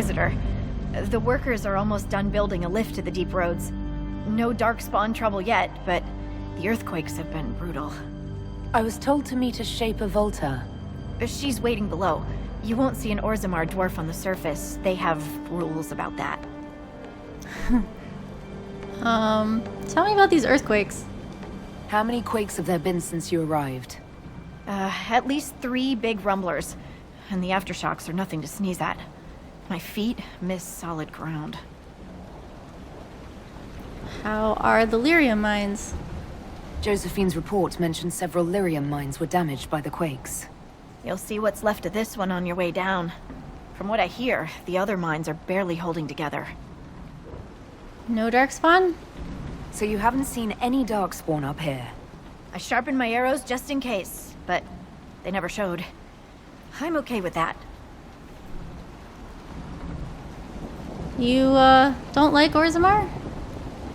Inquisitor. The workers are almost done building a lift to the deep roads. No darkspawn trouble yet, but the earthquakes have been brutal. I was told to meet a shaper Valta. She's waiting below. You won't see an Orzammar dwarf on the surface. They have rules about that. Tell me about these earthquakes. How many quakes have there been since you arrived? At least 3 big rumblers. And the aftershocks are nothing to sneeze at. My feet miss solid ground. How are the lyrium mines? Josephine's report mentioned several lyrium mines were damaged by the quakes. You'll see what's left of this one on your way down. From what I hear, the other mines are barely holding together. No darkspawn? So you haven't seen any darkspawn up here? I sharpened my arrows just in case, but they never showed. I'm okay with that. You, don't like Orzammar?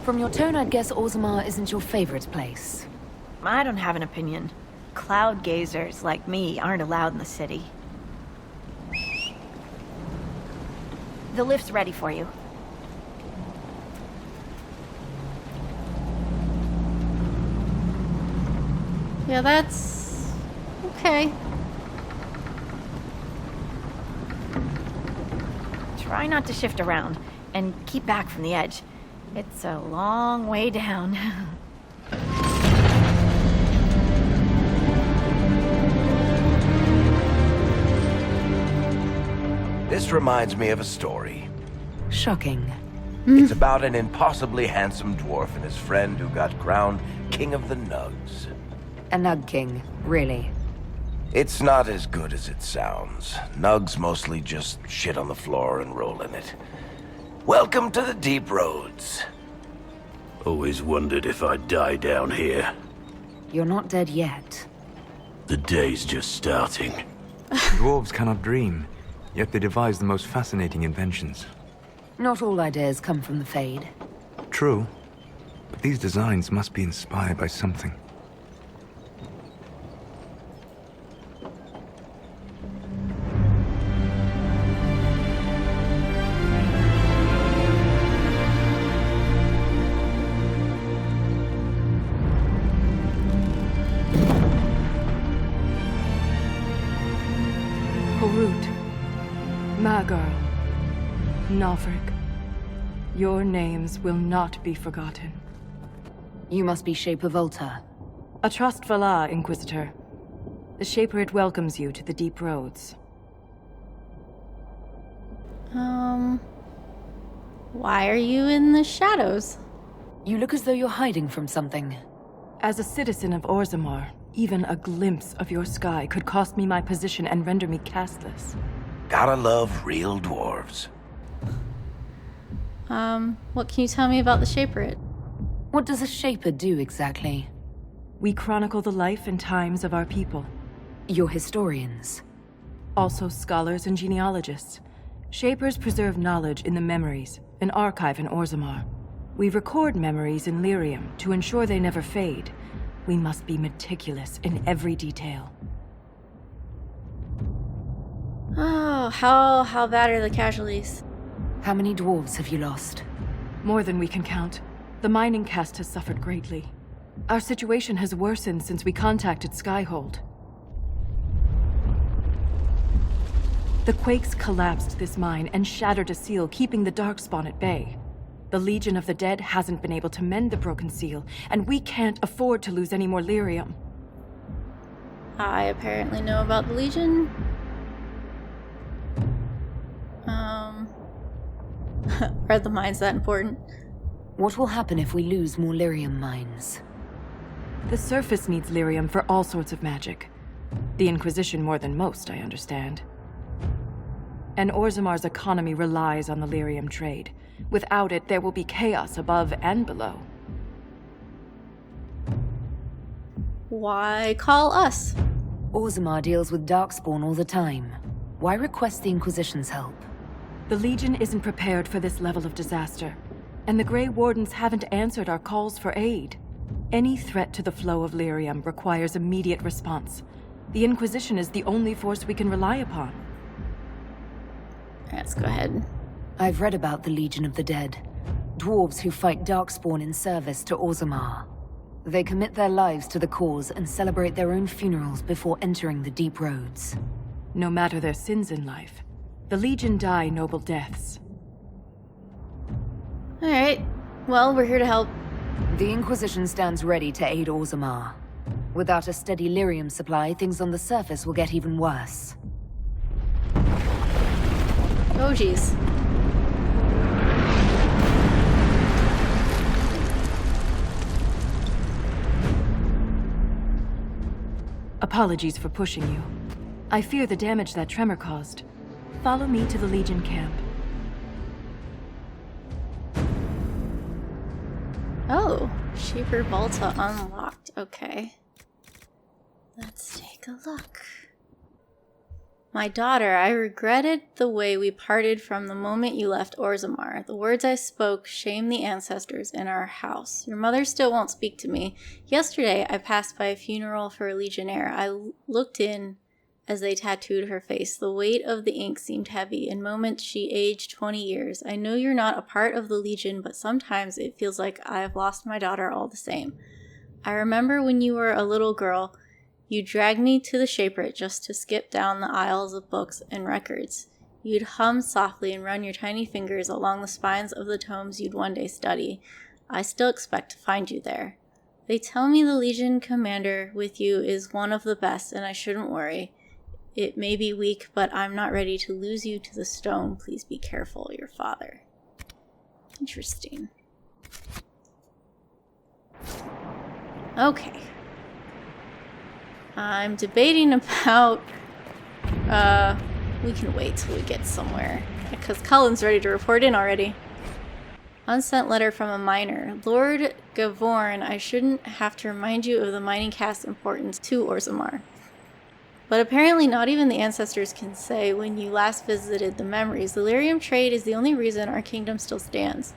From your tone, I'd guess Orzammar isn't your favorite place. I don't have an opinion. Cloud gazers like me aren't allowed in the city. The lift's ready for you. Yeah, that's... okay. Try not to shift around, and keep back from the edge. It's a long way down. This reminds me of a story. Shocking. It's about an impossibly handsome dwarf and his friend who got crowned King of the Nugs. A Nug King, really. It's not as good as it sounds. Nugs mostly just shit on the floor and roll in it. Welcome to the deep roads. Always wondered if I'd die down here. You're not dead yet. The day's just starting. Dwarves cannot dream, yet they devise the most fascinating inventions. Not all ideas come from the Fade. True, but these designs must be inspired by something. Magor, Nalfric, your names will not be forgotten. You must be Shaper Valta. A trust Valta, Inquisitor. The Shaperate welcomes you to the deep roads. Why are you in the shadows? You look as though you're hiding from something. As a citizen of Orzammar, even a glimpse of your sky could cost me my position and render me castless. Gotta love real dwarves. What can you tell me about the Shaperate? What does a Shaper do exactly? We chronicle the life and times of our people. You're historians. Also scholars and genealogists. Shapers preserve knowledge in the memories, an archive in Orzammar. We record memories in lyrium to ensure they never fade. We must be meticulous in every detail. Oh, how bad are the casualties? How many dwarves have you lost? More than we can count. The mining caste has suffered greatly. Our situation has worsened since we contacted Skyhold. The quakes collapsed this mine and shattered a seal, keeping the darkspawn at bay. The Legion of the Dead hasn't been able to mend the broken seal, and we can't afford to lose any more lyrium. I apparently know about the Legion. Are the mines that important? What will happen if we lose more lyrium mines? The surface needs lyrium for all sorts of magic. The Inquisition more than most, I understand. And Orzammar's economy relies on the lyrium trade. Without it, there will be chaos above and below. Why call us? Orzammar deals with darkspawn all the time. Why request the Inquisition's help? The Legion isn't prepared for this level of disaster, and the Grey Wardens haven't answered our calls for aid. Any threat to the flow of lyrium requires immediate response. The Inquisition is the only force we can rely upon. Let's go ahead. I've read about the Legion of the Dead. Dwarves who fight darkspawn in service to Orzammar. They commit their lives to the cause and celebrate their own funerals before entering the deep roads. No matter their sins in life, the Legion die noble deaths. Alright. Well, we're here to help. The Inquisition stands ready to aid Orzammar. Without a steady lyrium supply, things on the surface will get even worse. Oh, jeez. Apologies for pushing you. I fear the damage that tremor caused. Follow me to the Legion camp. Oh, Shaper Valta unlocked. Okay. Let's take a look. My daughter, I regretted the way we parted from the moment you left Orzammar. The words I spoke shamed the ancestors in our house. Your mother still won't speak to me. Yesterday, I passed by a funeral for a legionnaire. I looked in as they tattooed her face. The weight of the ink seemed heavy. In moments, she aged 20 years. I know you're not a part of the Legion, but sometimes it feels like I have lost my daughter all the same. I remember when you were a little girl, you dragged me to the Shaperate just to skip down the aisles of books and records. You'd hum softly and run your tiny fingers along the spines of the tomes you'd one day study. I still expect to find you there. They tell me the Legion commander with you is one of the best, and I shouldn't worry. It may be weak, but I'm not ready to lose you to the stone. Please be careful, your father. Interesting. Okay. I'm debating about, we can wait till we get somewhere, because Cullen's ready to report in already. Unsent letter from a miner. Lord Gavorn, I shouldn't have to remind you of the mining cast's importance to Orzammar. But apparently not even the ancestors can say when you last visited the memories. The lyrium trade is the only reason our kingdom still stands.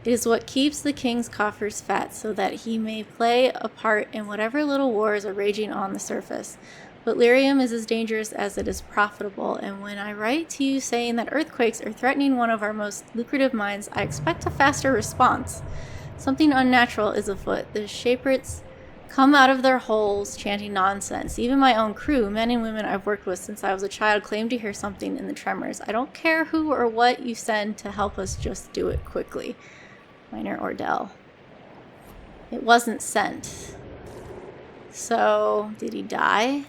It is what keeps the king's coffers fat so that he may play a part in whatever little wars are raging on the surface. But lyrium is as dangerous as it is profitable, and when I write to you saying that earthquakes are threatening one of our most lucrative mines, I expect a faster response. Something unnatural is afoot. The Shaperates come out of their holes chanting nonsense. Even my own crew, men and women I've worked with since I was a child, claim to hear something in the tremors. I don't care who or what you send to help us, just do it quickly. Minor Ordell. It wasn't sent. So, did he die?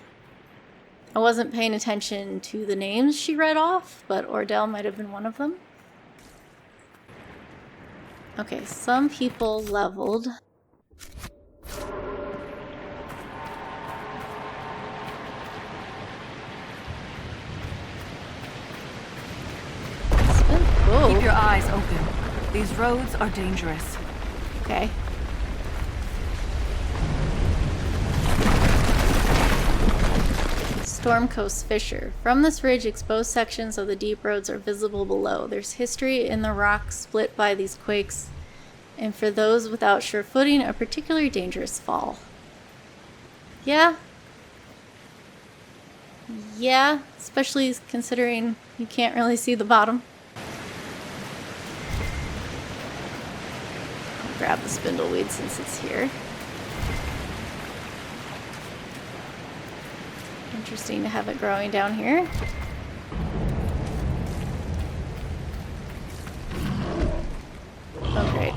I wasn't paying attention to the names she read off, but Ordell might have been one of them. Okay, some people leveled. Whoa. Keep your eyes open. These roads are dangerous. Okay. Storm Coast Fissure. From this ridge, exposed sections of the deep roads are visible below. There's history in the rock split by these quakes, and for those without sure footing, a particularly dangerous fall. Yeah, especially considering you can't really see the bottom. I'll grab the spindleweed since it's here. Interesting to have it growing down here. Oh great,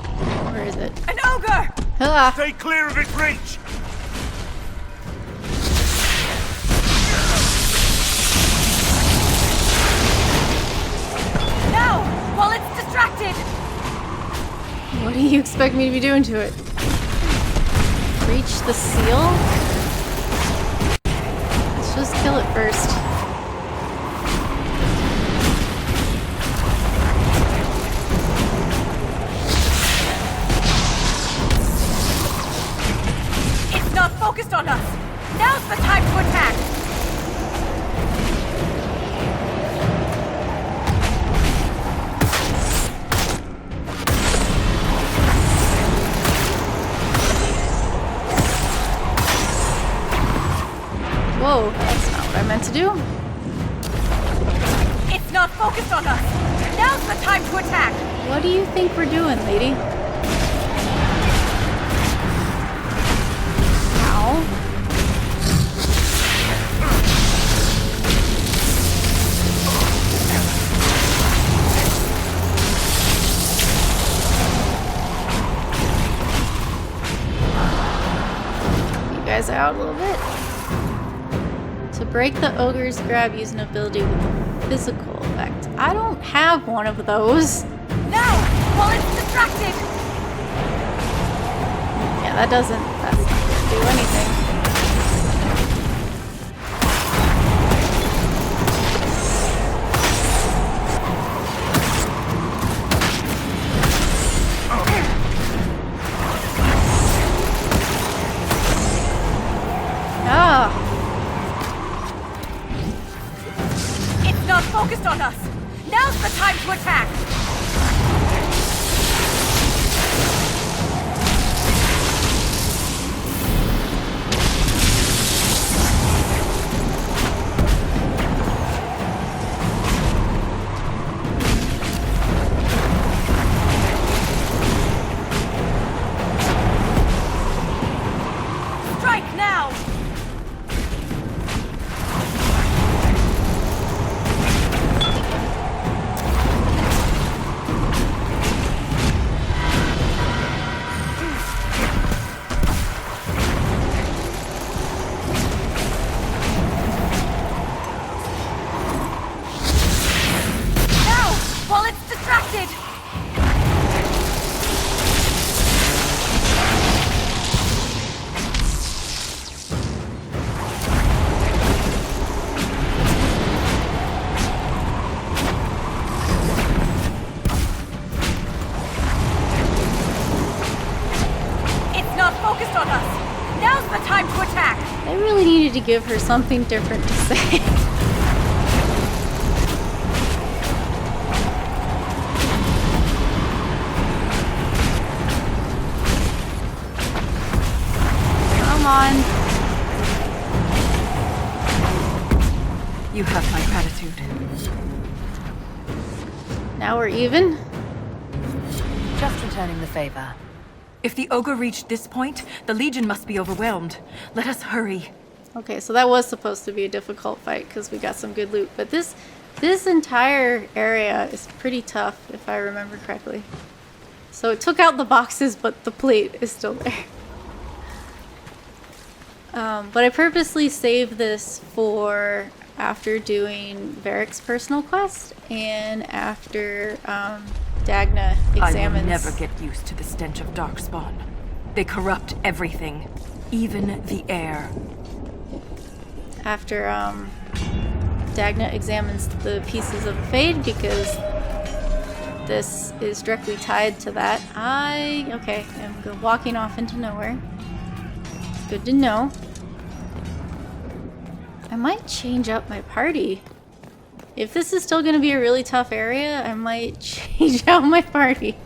where is it? An ogre! Ah! Stay clear of its reach! No! While it's distracted! What do you expect me to be doing to it? Reach the seal? Let's just kill it first. It's not focused on us! Now's the time to attack! Whoa, that's not what I meant to do. It's not focused on us! Now's the time to attack! What do you think we're doing, lady? Ow. Guys out a little bit. To break the ogre's grab, use an ability with a physical effect. I don't have one of those. Now, while it's distracted. Yeah, that's not gonna do anything. It's not focused on us! Now's the time to attack! Strike now! While it's distracted! It's not focused on us! Now's the time to attack! I really needed to give her something different to say. Come on. You have my gratitude. Now we're even. Just returning the favor. If the ogre reached this point, the Legion must be overwhelmed. Let us hurry. Okay, so that was supposed to be a difficult fight because we got some good loot, but this entire area is pretty tough if I remember correctly. So it took out the boxes, but the plate is still there. But I purposely saved this for after doing Varric's personal quest and after Dagna examines. I will never get used to the stench of darkspawn. They corrupt everything, even the air. After Dagna examines the pieces of Fade, because this is directly tied to that. I'm walking off into nowhere. It's good to know. I might change up my party. If this is still going to be a really tough area, I might change out my party.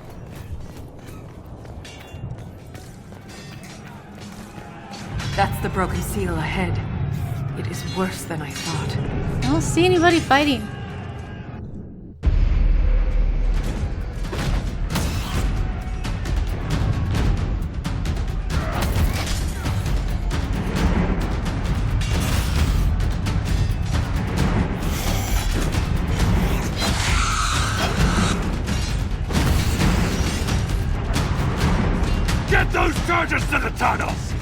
That's the broken seal ahead. It is worse than I thought. I don't see anybody fighting. Get those charges to the tunnels!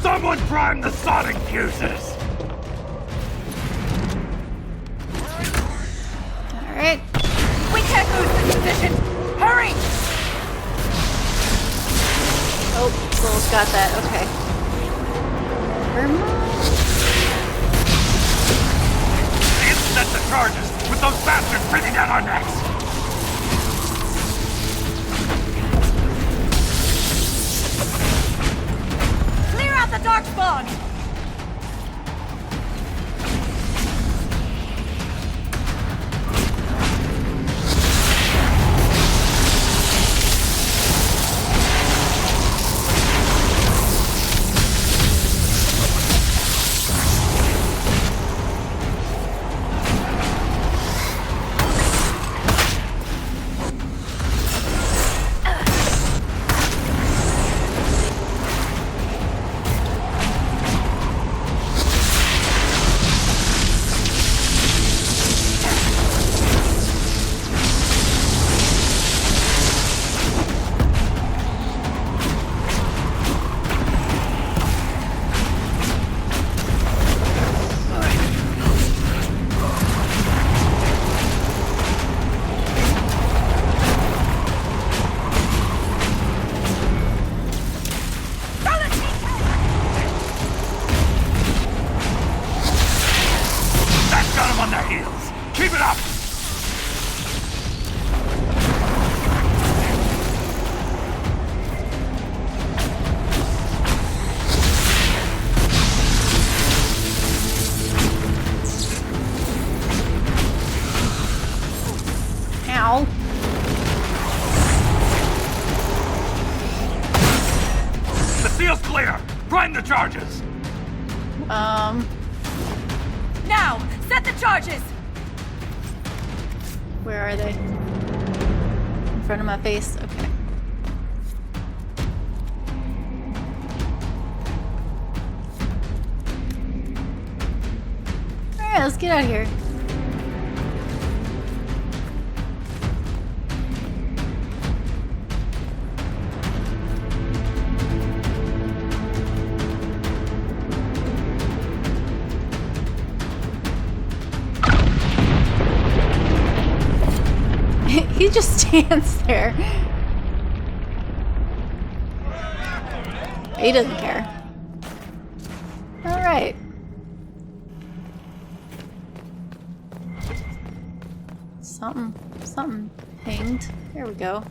Someone prime the sonic fuses! Alright. We can't lose this position! Hurry! Oh, Solas got that. Okay. Never mind. Set the charges with those bastards breathing down our necks! darkspawn! Charges! Now! Set the charges! Where are they? In front of my face? Okay. Alright, let's get out of here. He just stands there. He doesn't care. Alright. Something hanged. There we go.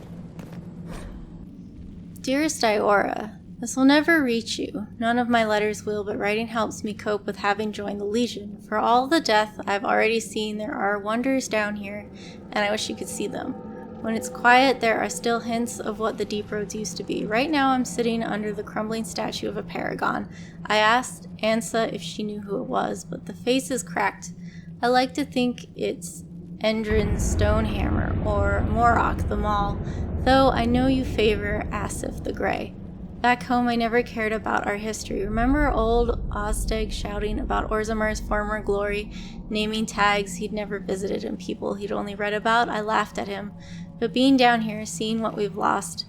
Dearest Iora, this will never reach you. None of my letters will, but writing helps me cope with having joined the Legion. For all the death I've already seen, there are wonders down here, and I wish you could see them. When it's quiet, there are still hints of what the deep roads used to be. Right now, I'm sitting under the crumbling statue of a paragon. I asked Ansa if she knew who it was, but the face is cracked. I like to think it's Endrin's Stonehammer or Morok the Maul, though I know you favor Asif the Grey. Back home, I never cared about our history. Remember old Ozteg shouting about Orzamar's former glory, naming tags he'd never visited and people he'd only read about? I laughed at him. But being down here, seeing what we've lost,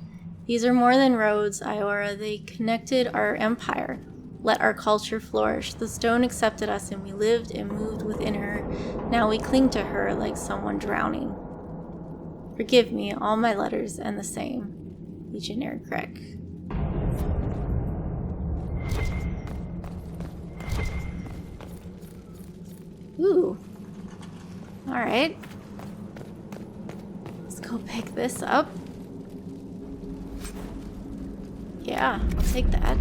these are more than roads, Iora. They connected our empire, let our culture flourish. The stone accepted us and we lived and moved within her. Now we cling to her like someone drowning. Forgive me, all my letters and the same. Legionnaire Greg. Ooh. Alright. Let's go pick this up. Yeah, I'll take that.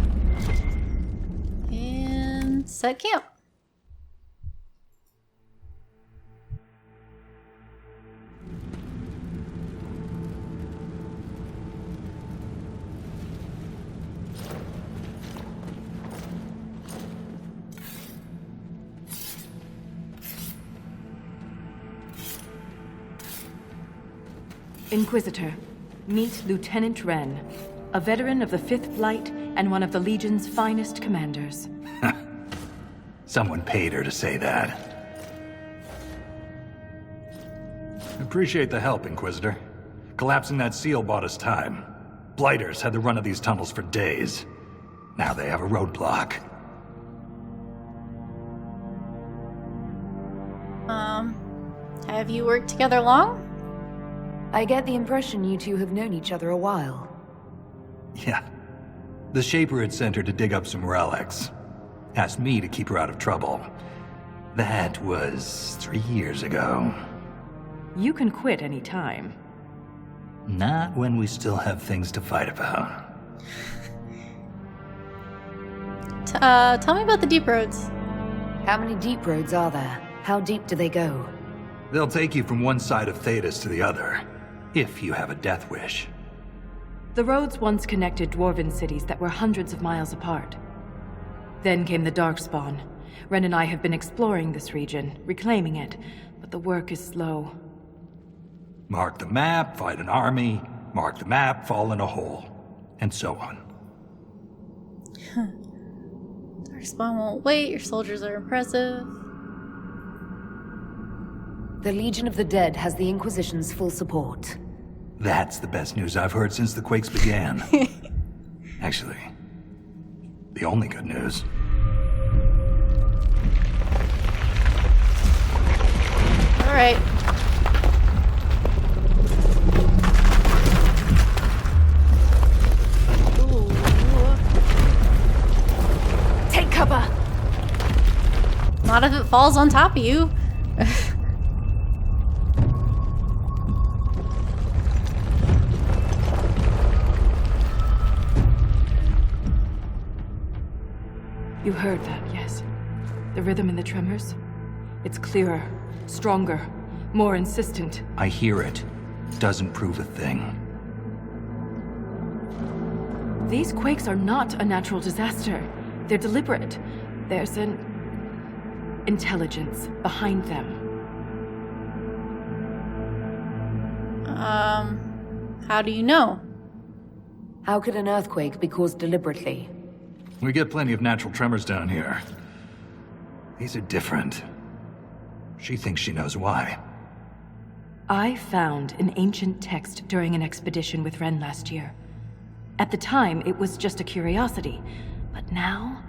And set camp. Inquisitor, meet Lieutenant Wren, a veteran of the 5th Flight and one of the Legion's finest commanders. Someone paid her to say that. Appreciate the help, Inquisitor. Collapsing that seal bought us time. Blighters had the run of these tunnels for days. Now they have a roadblock. Have you worked together long? I get the impression you two have known each other a while. Yeah. The Shaper had sent her to dig up some relics. Asked me to keep her out of trouble. That was 3 years ago. You can quit any time. Not when we still have things to fight about. Tell me about the deep roads. How many deep roads are there? How deep do they go? They'll take you from one side of Thedas to the other, if you have a death wish. The roads once connected dwarven cities that were hundreds of miles apart. Then came the darkspawn. Ren and I have been exploring this region, reclaiming it, but the work is slow. Mark the map, fight an army. Mark the map, fall in a hole. And so on. Darkspawn won't wait. Your soldiers are impressive. The Legion of the Dead has the Inquisition's full support. That's the best news I've heard since the quakes began. Actually, the only good news. All right. Ooh. Take cover! Not if it falls on top of you. You heard that, yes? The rhythm and the tremors? It's clearer, stronger, more insistent. I hear it. Doesn't prove a thing. These quakes are not a natural disaster. They're deliberate. There's an intelligence behind them. How do you know? How could an earthquake be caused deliberately? We get plenty of natural tremors down here. These are different. She thinks she knows why. I found an ancient text during an expedition with Ren last year. At the time, it was just a curiosity, but now...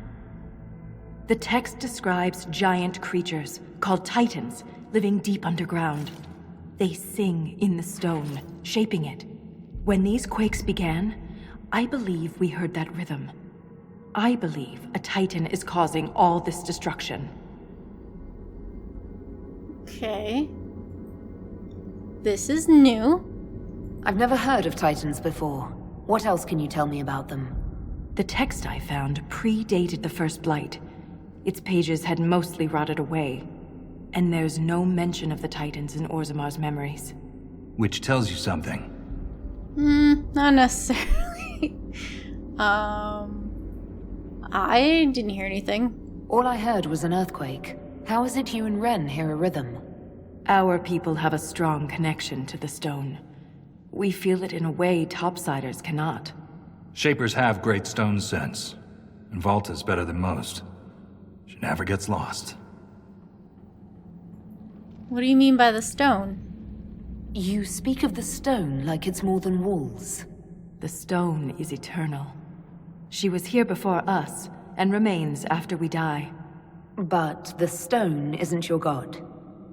The text describes giant creatures, called Titans, living deep underground. They sing in the stone, shaping it. When these quakes began, I believe we heard that rhythm. I believe a Titan is causing all this destruction. Okay. This is new. I've never heard of Titans before. What else can you tell me about them? The text I found predated the First Blight. Its pages had mostly rotted away, and there's no mention of the Titans in Orzamar's memories. Which tells you something. Not necessarily. I didn't hear anything. All I heard was an earthquake. How is it you and Ren hear a rhythm? Our people have a strong connection to the stone. We feel it in a way topsiders cannot. Shapers have great stone sense, and Valta's better than most. She never gets lost. What do you mean by the stone? You speak of the stone like it's more than walls. The stone is eternal. She was here before us, and remains after we die. But the stone isn't your god.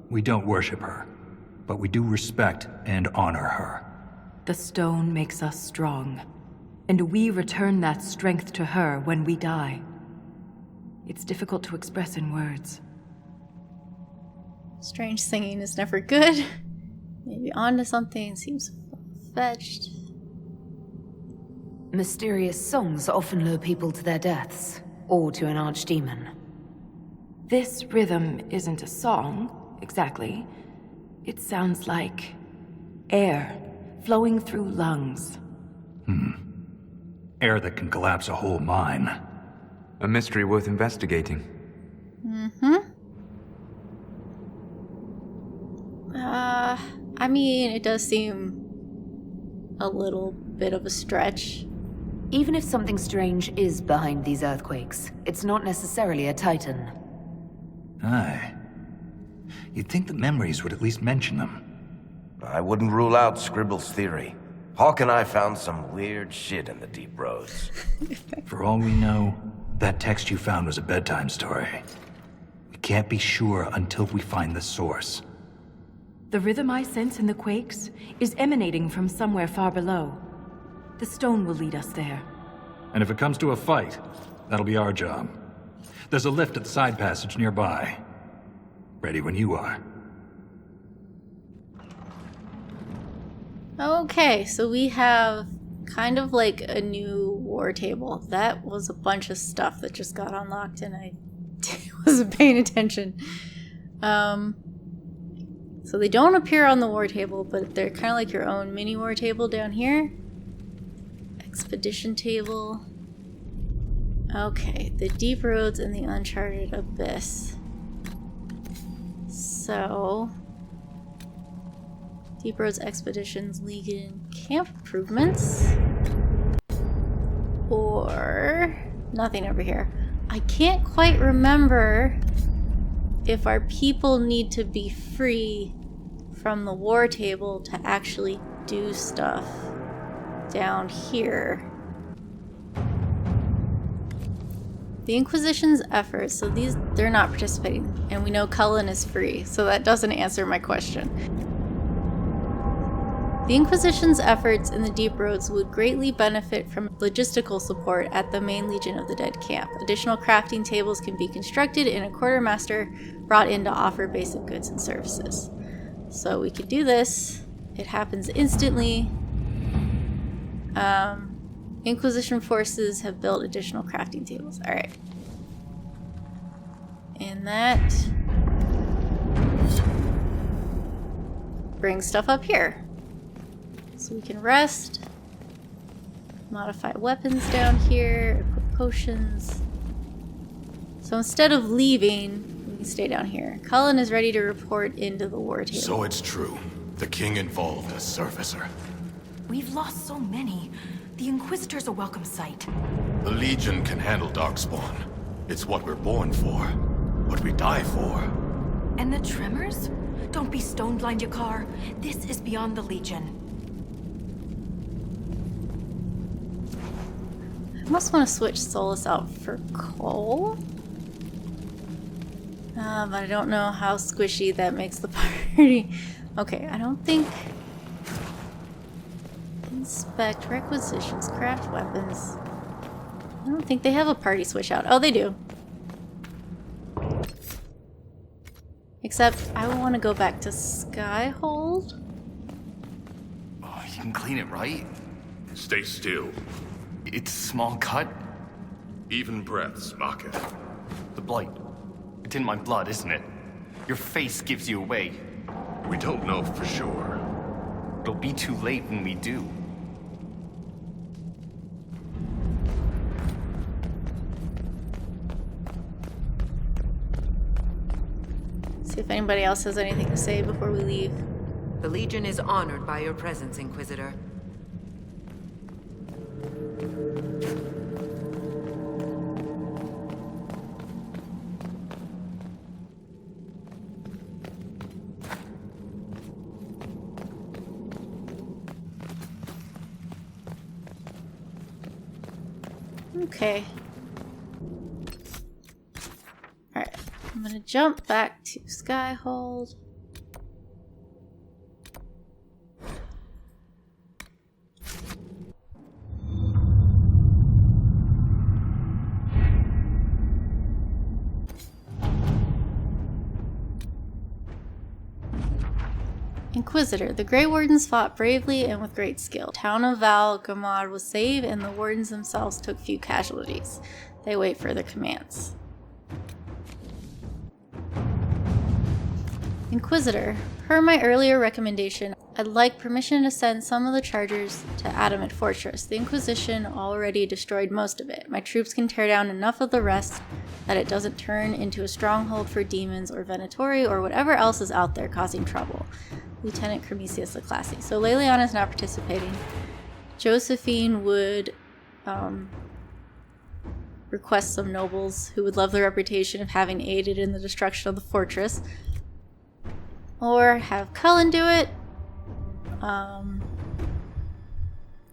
We don't worship her, but we do respect and honor her. The stone makes us strong, and we return that strength to her when we die. It's difficult to express in words. Strange singing is never good. Maybe onto something seems fetched. Mysterious songs often lure people to their deaths, or to an archdemon. This rhythm isn't a song, exactly. It sounds like air flowing through lungs. Air that can collapse a whole mine. A mystery worth investigating. I mean, it does seem a little bit of a stretch. Even if something strange is behind these earthquakes, it's not necessarily a Titan. Aye. You'd think the memories would at least mention them. I wouldn't rule out Scribble's theory. Hawk and I found some weird shit in the deep roads. For all we know, that text you found was a bedtime story. We can't be sure until we find the source. The rhythm I sense in the quakes is emanating from somewhere far below. The stone will lead us there. And if it comes to a fight, that'll be our job. There's a lift at the side passage nearby. Ready when you are. Okay, so we have kind of like a new war table. That was a bunch of stuff that just got unlocked and I wasn't paying attention. So they don't appear on the war table, but they're kind of like your own mini war table down here. Expedition table. Okay, the deep roads and the uncharted abyss. So, deep roads, expeditions, Legion, camp improvements, or nothing over here. I can't quite remember if our people need to be free from the war table to actually do stuff down here. The Inquisition's efforts, so they're not participating, and we know Cullen is free, so that doesn't answer my question. The Inquisition's efforts in the Deep Roads would greatly benefit from logistical support at the main Legion of the Dead camp. Additional crafting tables can be constructed and a quartermaster brought in to offer basic goods and services. So we could do this. It happens instantly. Inquisition forces have built additional crafting tables. Alright. And that brings stuff up here. So we can rest, modify weapons down here, equip potions. So instead of leaving, we can stay down here. Cullen is ready to report into the war table. So it's true. The king involved a surfacer. We've lost so many. The Inquisitor's a welcome sight. The Legion can handle darkspawn. It's what we're born for. What we die for. And the tremors? Don't be stone blind, Yakar. This is beyond the Legion. I must want to switch Solas out for coal. But I don't know how squishy that makes the party. Okay, I don't think... Inspect, requisitions, craft weapons. I don't think they have a party switch out. Oh, they do. Except, I want to go back to Skyhold. Oh, you can clean it, right? Stay still. It's a small cut. Even breaths, Mage. The blight. It's in my blood, isn't it? Your face gives you away. We don't know for sure. It'll be too late when we do. See if anybody else has anything to say before we leave. The Legion is honored by your presence, Inquisitor. Okay. Alright, I'm gonna jump back to Skyhold. Inquisitor. The Grey Wardens fought bravely and with great skill. The town of Valta was saved, and the Wardens themselves took few casualties. They wait further commands. Inquisitor. Per my earlier recommendation, I'd like permission to send some of the chargers to Adamant Fortress. The Inquisition already destroyed most of it. My troops can tear down enough of the rest that it doesn't turn into a stronghold for demons or Venatori or whatever else is out there causing trouble. Lieutenant Cremisius the Classy. So Lavellan is not participating. Josephine would request some nobles who would love the reputation of having aided in the destruction of the fortress. Or have Cullen do it.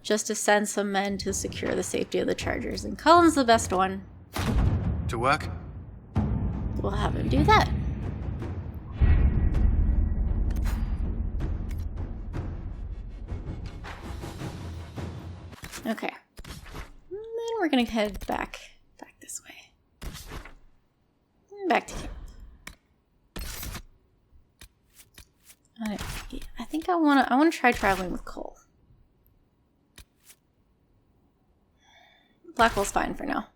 Just to send some men to secure the safety of the chargers. And Cullen's the best one. To work? We'll have him do that. Okay. And then we're gonna head back this way. Back to camp. I think I wanna try traveling with Cole. Blackwell's fine for now.